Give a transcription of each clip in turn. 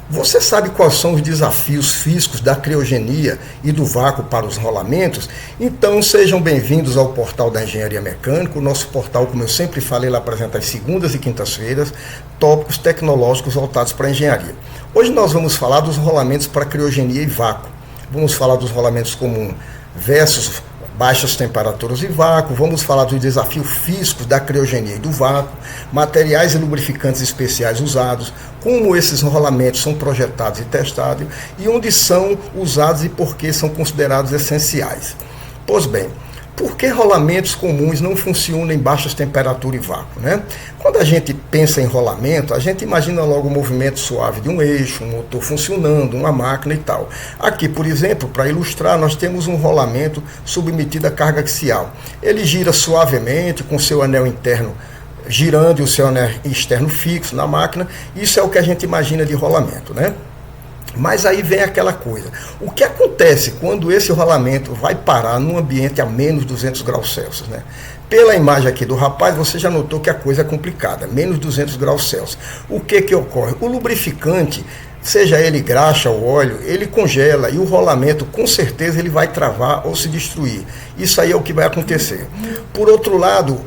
Você sabe quais são os desafios físicos da criogenia e do vácuo para os rolamentos? Então sejam bem-vindos ao portal da Engenharia Mecânica, o nosso portal, como eu sempre falei, ele apresenta às segundas e quintas-feiras tópicos tecnológicos voltados para a engenharia. Hoje nós vamos falar dos rolamentos para criogenia e vácuo. Vamos falar dos rolamentos comuns versus baixas temperaturas e vácuo, vamos falar dos desafios físicos da criogenia e do vácuo, materiais e lubrificantes especiais usados, como esses rolamentos são projetados e testados e onde são usados e por que são considerados essenciais. Pois bem, por que rolamentos comuns não funcionam em baixas temperaturas e vácuo, né? Quando a gente pensa em rolamento, a gente imagina logo o movimento suave de um eixo, um motor funcionando, uma máquina e tal. Aqui, por exemplo, para ilustrar, nós temos um rolamento submetido à carga axial. Ele gira suavemente com seu anel interno girando e o seu anel externo fixo na máquina. Isso é o que a gente imagina de rolamento, né? Mas aí vem aquela coisa, o que acontece quando esse rolamento vai parar num ambiente a menos 200 graus Celsius, né? Pela imagem aqui do rapaz, você já notou que a coisa é complicada, menos 200 graus Celsius. O que ocorre? O lubrificante, seja ele graxa ou óleo, ele congela e o rolamento, com certeza, ele vai travar ou se destruir. Isso aí é o que vai acontecer. Por outro lado,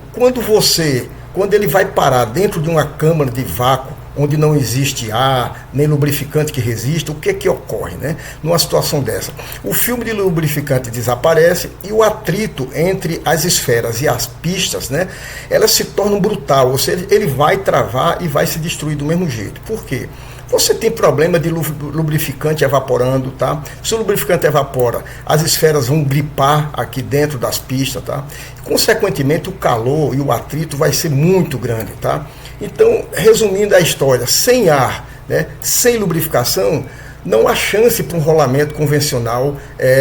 quando ele vai parar dentro de uma câmara de vácuo, onde não existe ar, nem lubrificante que resista, o que ocorre, né? Numa situação dessa? O filme de lubrificante desaparece e o atrito entre as esferas e as pistas, né? Elas se tornam brutal, ou seja, ele vai travar e vai se destruir do mesmo jeito. Por quê? Você tem problema de lubrificante evaporando, tá? Se o lubrificante evapora, as esferas vão gripar aqui dentro das pistas, tá? Consequentemente, o calor e o atrito vai ser muito grande, tá? Então, resumindo a história, sem ar, né, sem lubrificação, não há chance para um rolamento convencional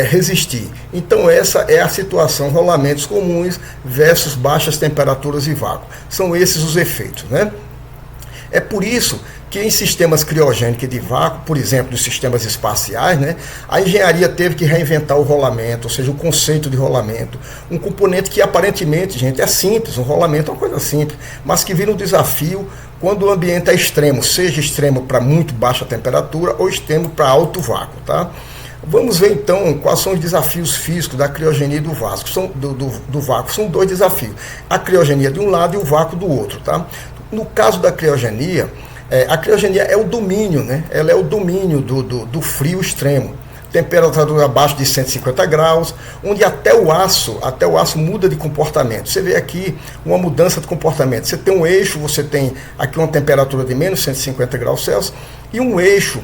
resistir. Então essa é a situação, rolamentos comuns versus baixas temperaturas e vácuo. São esses os efeitos, né? É por isso que em sistemas criogênicos e de vácuo, por exemplo, nos sistemas espaciais, né, a engenharia teve que reinventar o rolamento, ou seja, o conceito de rolamento. Um componente que aparentemente, gente, é simples, um rolamento é uma coisa simples, mas que vira um desafio quando o ambiente é extremo, seja extremo para muito baixa temperatura ou extremo para alto vácuo, tá? Vamos ver então quais são os desafios físicos da criogenia e do vácuo. Do vácuo. São dois desafios, a criogenia de um lado e o vácuo do outro, tá? No caso da criogenia, a criogenia é o domínio, né? Ela é o domínio do frio extremo. Temperatura abaixo de 150 graus, onde até o aço muda de comportamento. Você vê aqui uma mudança de comportamento. Você tem um eixo, você tem aqui uma temperatura de menos 150 graus Celsius e um eixo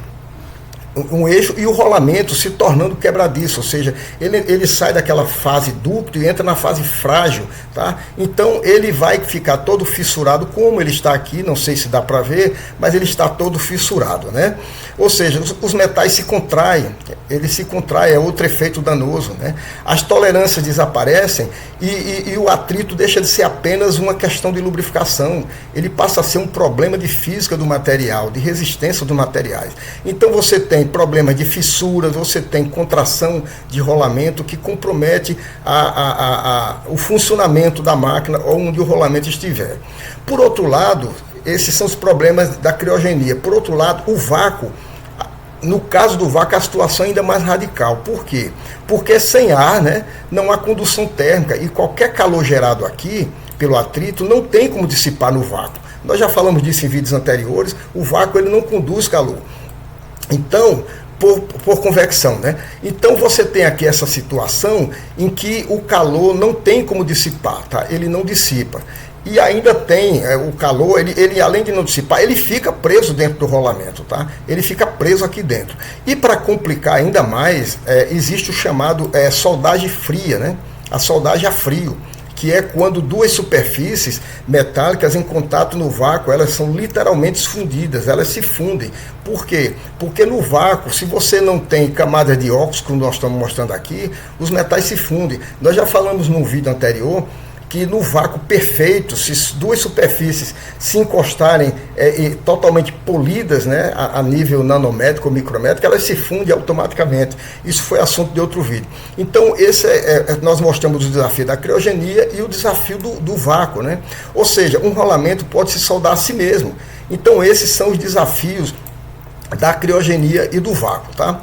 e o rolamento se tornando quebradiço, ou seja, ele sai daquela fase dúctil e entra na fase frágil, tá? Então ele vai ficar todo fissurado, como ele está aqui, não sei se dá para ver, mas ele está todo fissurado, né? Ou seja, os metais se contraem, é outro efeito danoso, né? As tolerâncias desaparecem e o atrito deixa de ser apenas uma questão de lubrificação, ele passa a ser um problema de física do material, de resistência dos materiais. Então você tem problemas de fissuras, você tem contração de rolamento que compromete o funcionamento da máquina onde o rolamento estiver. Por outro lado, esses são os problemas da criogenia. Por outro lado, o vácuo, no caso do vácuo, a situação é ainda mais radical. Por quê? Porque sem ar, né, não há condução térmica e qualquer calor gerado aqui pelo atrito não tem como dissipar no vácuo. Nós já falamos disso em vídeos anteriores, o vácuo ele não conduz calor. Então, por convecção, né? Então você tem aqui essa situação em que o calor não tem como dissipar, tá? Ele não dissipa. E ainda tem o calor, ele além de não dissipar, ele fica preso dentro do rolamento, tá? Ele fica preso aqui dentro. E para complicar ainda mais, existe o chamado soldagem fria, né? A soldagem a frio, que é quando duas superfícies metálicas em contato no vácuo, elas são literalmente fundidas, elas se fundem. Por quê? Porque no vácuo, se você não tem camadas de óxido, como nós estamos mostrando aqui, os metais se fundem. Nós já falamos num vídeo anterior que no vácuo perfeito, se duas superfícies se encostarem totalmente polidas, né, a nível nanométrico ou micrométrico, elas se fundem automaticamente. Isso foi assunto de outro vídeo. Então, nós mostramos o desafio da criogenia e o desafio do vácuo, né? Ou seja, um rolamento pode se soldar a si mesmo. Então, esses são os desafios da criogenia e do vácuo, tá?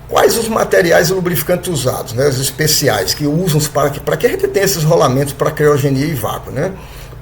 Quais os materiais e lubrificantes usados, né, os especiais, que usam para que a gente tenha esses rolamentos para criogenia e vácuo, né?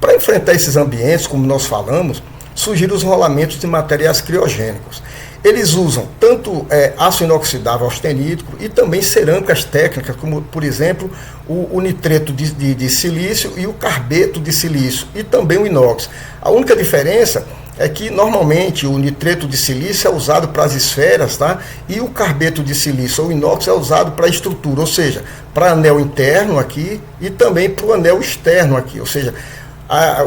Para enfrentar esses ambientes, como nós falamos, surgiram os rolamentos de materiais criogênicos. Eles usam tanto aço inoxidável austenítico e também cerâmicas técnicas, como, por exemplo, o nitreto de silício e o carbeto de silício, e também o inox. A única diferença é que, normalmente, o nitreto de silício é usado para as esferas, tá? E o carbeto de silício ou inox é usado para a estrutura, ou seja, para anel interno aqui e também para o anel externo aqui, ou seja,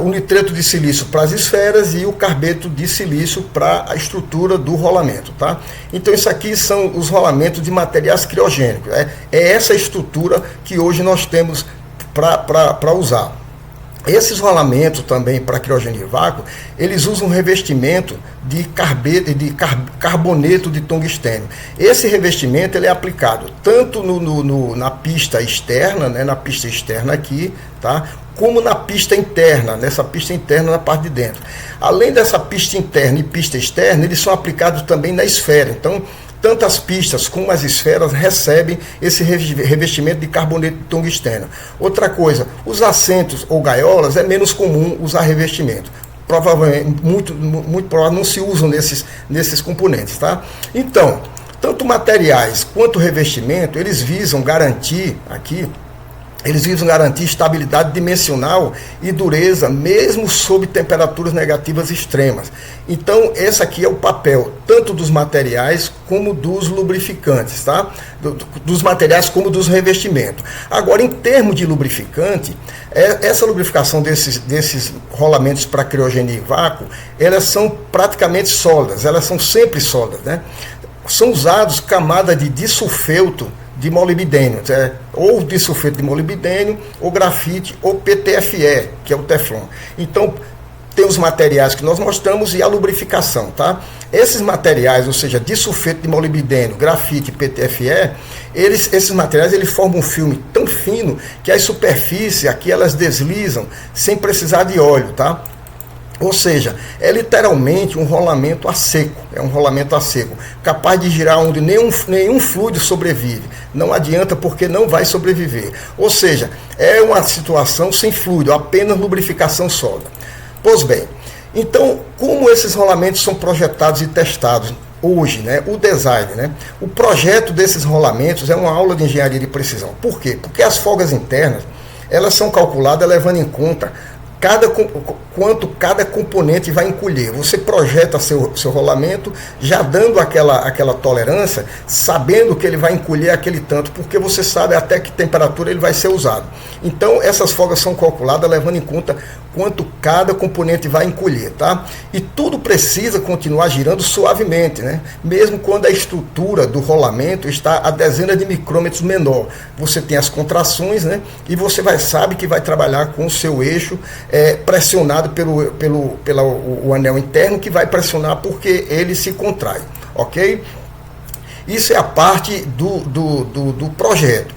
o nitreto de silício para as esferas e o carbeto de silício para a estrutura do rolamento, tá? Então isso aqui são os rolamentos de materiais criogênicos. É essa estrutura que hoje nós temos para usar. Esses rolamentos também para criogenia e vácuo, eles usam revestimento de carboneto de tungstênio. Esse revestimento ele é aplicado tanto na pista externa, né, na pista externa aqui, tá, como na pista interna, nessa pista interna na parte de dentro. Além dessa pista interna e pista externa, eles são aplicados também na esfera. Então, tanto as pistas como as esferas recebem esse revestimento de carboneto de tungstênio. Outra coisa, os assentos ou gaiolas é menos comum usar revestimento. Provavelmente, muito provavelmente não se usam nesses componentes, tá? Então, tanto materiais quanto revestimento, eles visam garantir estabilidade dimensional e dureza, mesmo sob temperaturas negativas extremas. Então, esse aqui é o papel tanto dos materiais como dos lubrificantes, tá? Dos materiais como dos revestimentos. Agora, em termos de lubrificante, essa lubrificação desses rolamentos para criogenia e vácuo, elas são praticamente sólidas, elas são sempre sólidas, né? São usados camadas de disulfeto de molibdênio, ou disulfeto de molibdênio, ou grafite, ou PTFE, que é o Teflon. Então, tem os materiais que nós mostramos e a lubrificação, tá? Esses materiais, ou seja, disulfeto de molibdênio, grafite e PTFE, esses materiais eles formam um filme tão fino que as superfícies aqui elas deslizam sem precisar de óleo, tá? Ou seja, é literalmente um rolamento a seco, capaz de girar onde nenhum fluido sobrevive. Não adianta porque não vai sobreviver. Ou seja, é uma situação sem fluido, apenas lubrificação sólida. Pois bem, então, como esses rolamentos são projetados e testados hoje, né? O design, né? O projeto desses rolamentos é uma aula de engenharia de precisão. Por quê? Porque as folgas internas, elas são calculadas levando em conta quanto cada componente vai encolher. Você projeta seu rolamento já dando aquela tolerância, sabendo que ele vai encolher aquele tanto, porque você sabe até que temperatura ele vai ser usado. Então, essas folgas são calculadas levando em conta quanto cada componente vai encolher, tá? E tudo precisa continuar girando suavemente, né? Mesmo quando a estrutura do rolamento está a dezenas de micrômetros menor. Você tem as contrações, né? E você sabe que vai trabalhar com o seu eixo pressionado pelo anel interno, que vai pressionar porque ele se contrai, ok? Isso é a parte do projeto.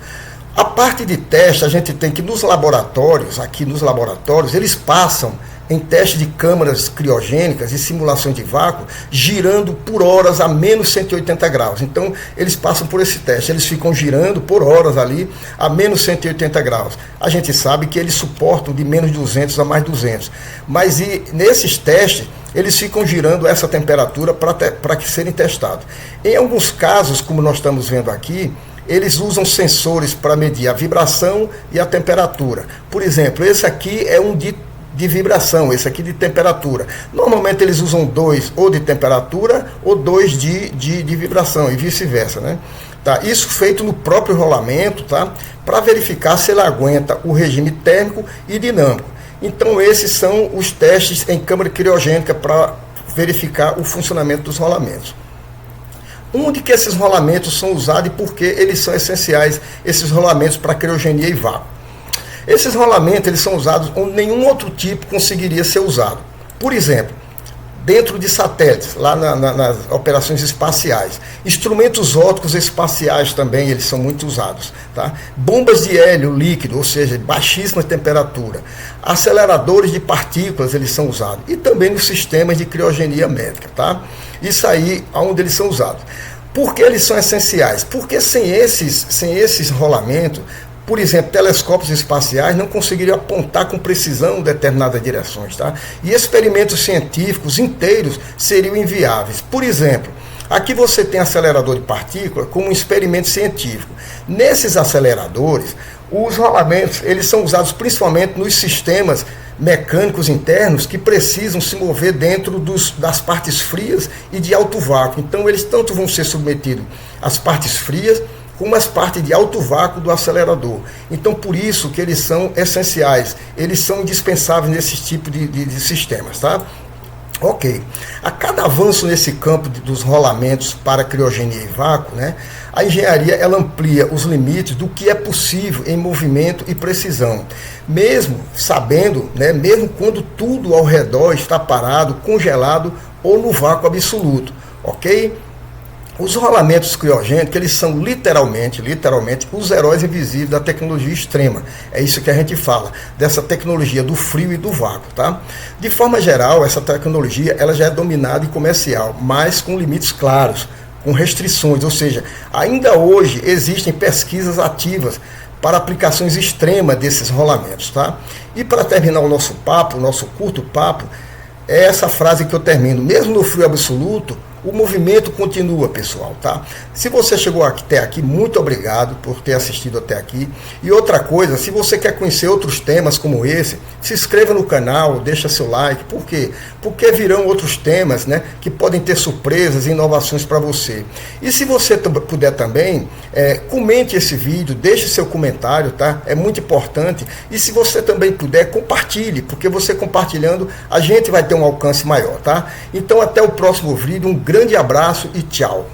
A parte de teste, a gente tem que aqui nos laboratórios, eles passam em teste de câmaras criogênicas e simulações de vácuo, girando por horas a menos 180 graus. Então, eles passam por esse teste, eles ficam girando por horas ali a menos 180 graus. A gente sabe que eles suportam de menos 200 a mais 200. Mas nesses testes, eles ficam girando essa temperatura para que serem testados. Em alguns casos, como nós estamos vendo aqui, eles usam sensores para medir a vibração e a temperatura. Por exemplo, esse aqui é um de vibração, esse aqui de temperatura. Normalmente eles usam 2 ou de temperatura ou 2 de vibração e vice-versa, né? Tá? Isso feito no próprio rolamento, tá? Para verificar se ele aguenta o regime térmico e dinâmico. Então esses são os testes em câmara criogênica para verificar o funcionamento dos rolamentos. Onde que esses rolamentos são usados e por que eles são essenciais, esses rolamentos para criogenia e vácuo? Esses rolamentos eles são usados onde nenhum outro tipo conseguiria ser usado. Por exemplo, dentro de satélites, lá nas operações espaciais. Instrumentos ópticos espaciais também, eles são muito usados. Tá? Bombas de hélio líquido, ou seja, baixíssima temperatura. Aceleradores de partículas, eles são usados. E também nos sistemas de criogenia médica. Tá? Isso aí, onde eles são usados. Por que eles são essenciais? Porque sem esses rolamentos, por exemplo, telescópios espaciais não conseguiriam apontar com precisão determinadas direções, tá? E experimentos científicos inteiros seriam inviáveis. Por exemplo, aqui você tem acelerador de partículas como um experimento científico. Nesses aceleradores, os rolamentos eles são usados principalmente nos sistemas mecânicos internos que precisam se mover dentro das partes frias e de alto vácuo. Então, eles tanto vão ser submetidos às partes frias como as partes de alto vácuo do acelerador. Então, por isso que eles são essenciais, eles são indispensáveis nesse tipo de sistemas, tá? Ok. A cada avanço nesse campo dos rolamentos para criogenia e vácuo, né, a engenharia ela amplia os limites do que é possível em movimento e precisão, mesmo sabendo, né, mesmo quando tudo ao redor está parado, congelado ou no vácuo absoluto, ok? Os rolamentos criogênicos, eles são literalmente os heróis invisíveis da tecnologia extrema. É isso que a gente fala, dessa tecnologia do frio e do vácuo, tá? De forma geral, essa tecnologia ela já é dominada e comercial, mas com limites claros, com restrições, ou seja, ainda hoje existem pesquisas ativas para aplicações extremas desses rolamentos, tá? E para terminar o nosso papo, o nosso curto papo, é essa frase que eu termino, mesmo no frio absoluto, o movimento continua, pessoal, tá? Se você chegou até aqui, muito obrigado por ter assistido até aqui. E outra coisa, se você quer conhecer outros temas como esse, se inscreva no canal, deixa seu like. Por quê? Porque virão outros temas, né, que podem ter surpresas e inovações para você. E se você puder também, comente esse vídeo, deixe seu comentário, tá? É muito importante. E se você também puder, compartilhe, porque você compartilhando, a gente vai ter um alcance maior, tá? Então, até o próximo vídeo, um grande abraço e tchau.